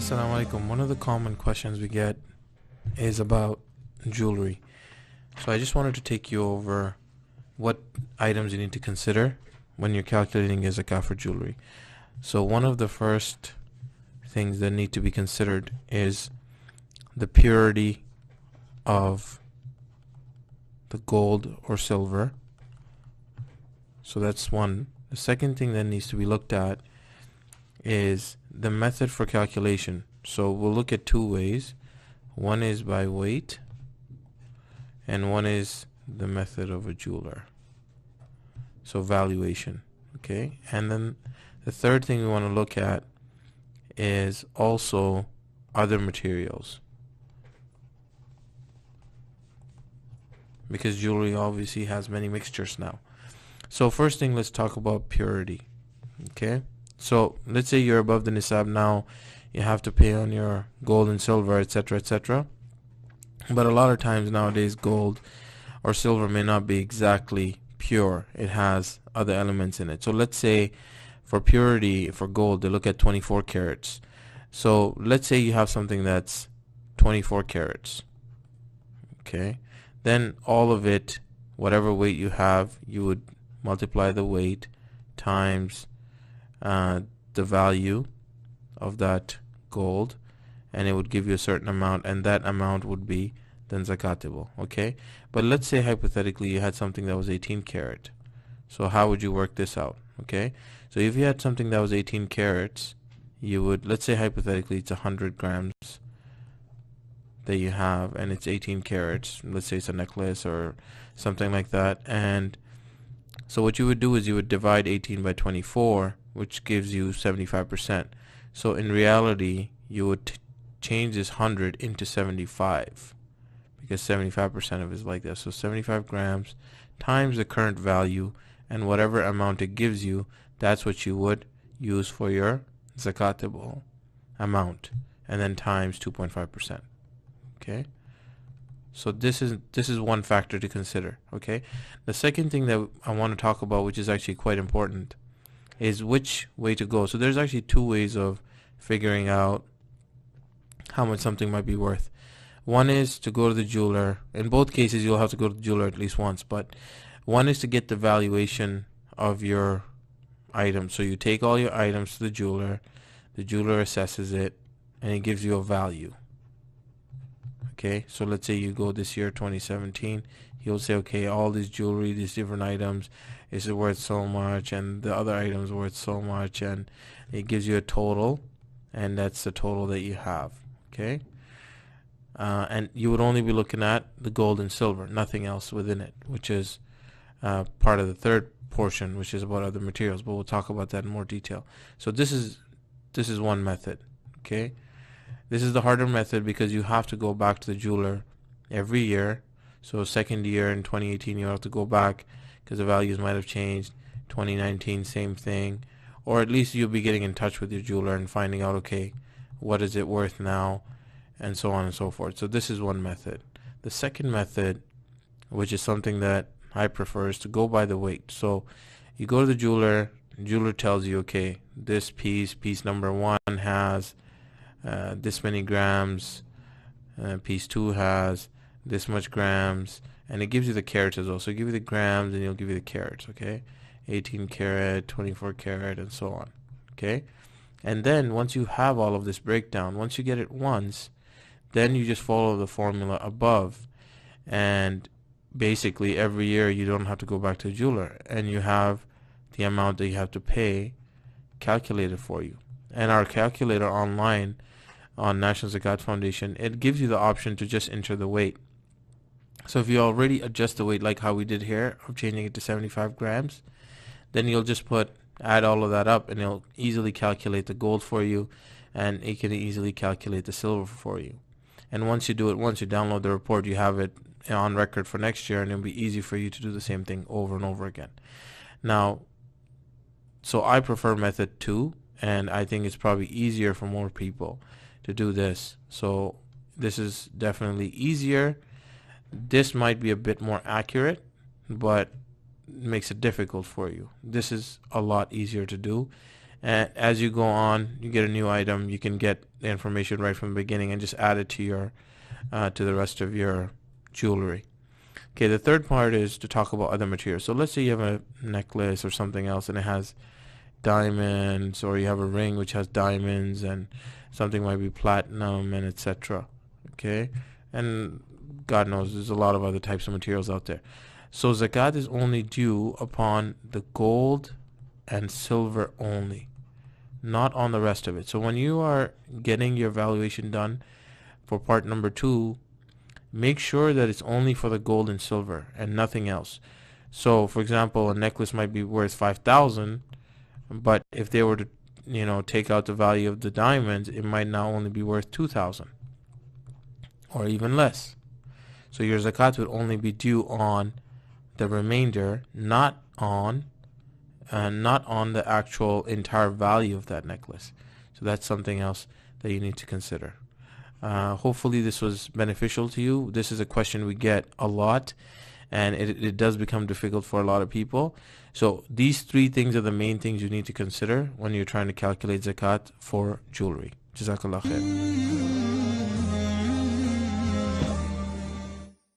Assalamu alaikum. One of the common questions we get is about jewelry. So I just wanted to take you over what items you need to consider when you're calculating your zakat for jewelry. So one of the first things that need to be considered is the purity of the gold or silver. So that's one. The second thing that needs to be looked at is the method for calculation. So we'll look at two ways. One is by weight, and one is the method of a jeweler. So valuation. Okay, and then the third thing we want to look at is also other materials, because jewelry obviously has many mixtures now. So first thing, let's talk about purity. Okay, so let's say you're above the nisab now, you have to pay on your gold and silver, etc., etc. But a lot of times nowadays gold or silver may not be exactly pure. It has other elements in it. So let's say for purity for gold they look at 24 carats. So let's say you have something that's 24 carats. Okay, then all of it, whatever weight you have, you would multiply the weight times the value of that gold, and it would give you a certain amount, and that amount would be then zakatable. Okay, but let's say hypothetically you had something that was 18 carat. So how would you work this out? Okay, so if you had something that was 18 carats, you would, let's say hypothetically it's 100 grams that you have, and it's 18 carats. Let's say it's a necklace or something like that. And so what you would do is you would divide 18 by 24, which gives you 75%. So in reality you would change this 100 into 75, because 75% of it is like that. So 75 grams times the current value, and whatever amount it gives you, that's what you would use for your zakatable amount, and then times 2.5%. Okay, so this is one factor to consider. Okay, the second thing that I want to talk about, which is actually quite important, is which way to go. So there's actually two ways of figuring out how much something might be worth. One is to go to the jeweler. In both cases you'll have to go to the jeweler at least once, but one is to get the valuation of your item. So you take all your items to the jeweler assesses it, and it gives you a value. Okay, so let's say you go this year 2017, he'll say, okay, all this jewelry, these different items is worth so much, and the other items are worth so much, and it gives you a total, and that's the total that you have. Okay, and you would only be looking at the gold and silver, nothing else within it, which is part of the third portion, which is about other materials, but we'll talk about that in more detail. So this is one method. Okay, this is the harder method because you have to go back to the jeweler every year. So second year in 2018 you have to go back because the values might have changed. 2019 same thing, or at least you'll be getting in touch with your jeweler and finding out, okay, what is it worth now, and so on and so forth. So this is one method. The second method, which is something that I prefer, is to go by the weight. So you go to the jeweler tells you, okay, this piece number 1 has this many grams, piece 2 has this much grams, and it gives you the carats as well. So give you the grams and it'll give you the carats. Okay, 18 carat, 24 carat, and so on. Okay, and then once you have all of this breakdown, once you get it once, then you just follow the formula above, and basically every year you don't have to go back to the jeweler, and you have the amount that you have to pay calculated for you. And our calculator online on National Zakat Foundation, it gives you the option to just enter the weight. So if you already adjust the weight like how we did here of changing it to 75 grams, then you'll just add all of that up, and it'll easily calculate the gold for you, and it can easily calculate the silver for you. And once you do it, once you download the report, you have it on record for next year, and it'll be easy for you to do the same thing over and over again. Now, so I prefer method 2, and I think it's probably easier for more people to do this. So this is definitely easier. This might be a bit more accurate, but makes it difficult for you. This is a lot easier to do, And as you go on, you get a new item, you can get the information right from the beginning and just add it to your to the rest of your jewelry. Okay, the third part is to talk about other materials. So let's say you have a necklace or something else and it has diamonds, or you have a ring which has diamonds, and something might be platinum and etc. Okay, and God knows there's a lot of other types of materials out there. So zakat is only due upon the gold and silver only, not on the rest of it. So when you are getting your valuation done for part number 2, make sure that it's only for the gold and silver and nothing else. So for example, a necklace might be worth 5,000, but if they were to take out the value of the diamonds, it might now only be worth 2,000 or even less. So your zakat would only be due on the remainder, not on the actual entire value of that necklace. So that's something else that you need to consider. Hopefully this was beneficial to you. This is a question we get a lot, and it does become difficult for a lot of people. So these 3 things are the main things you need to consider when you're trying to calculate zakat for jewelry. Jazakallah khair.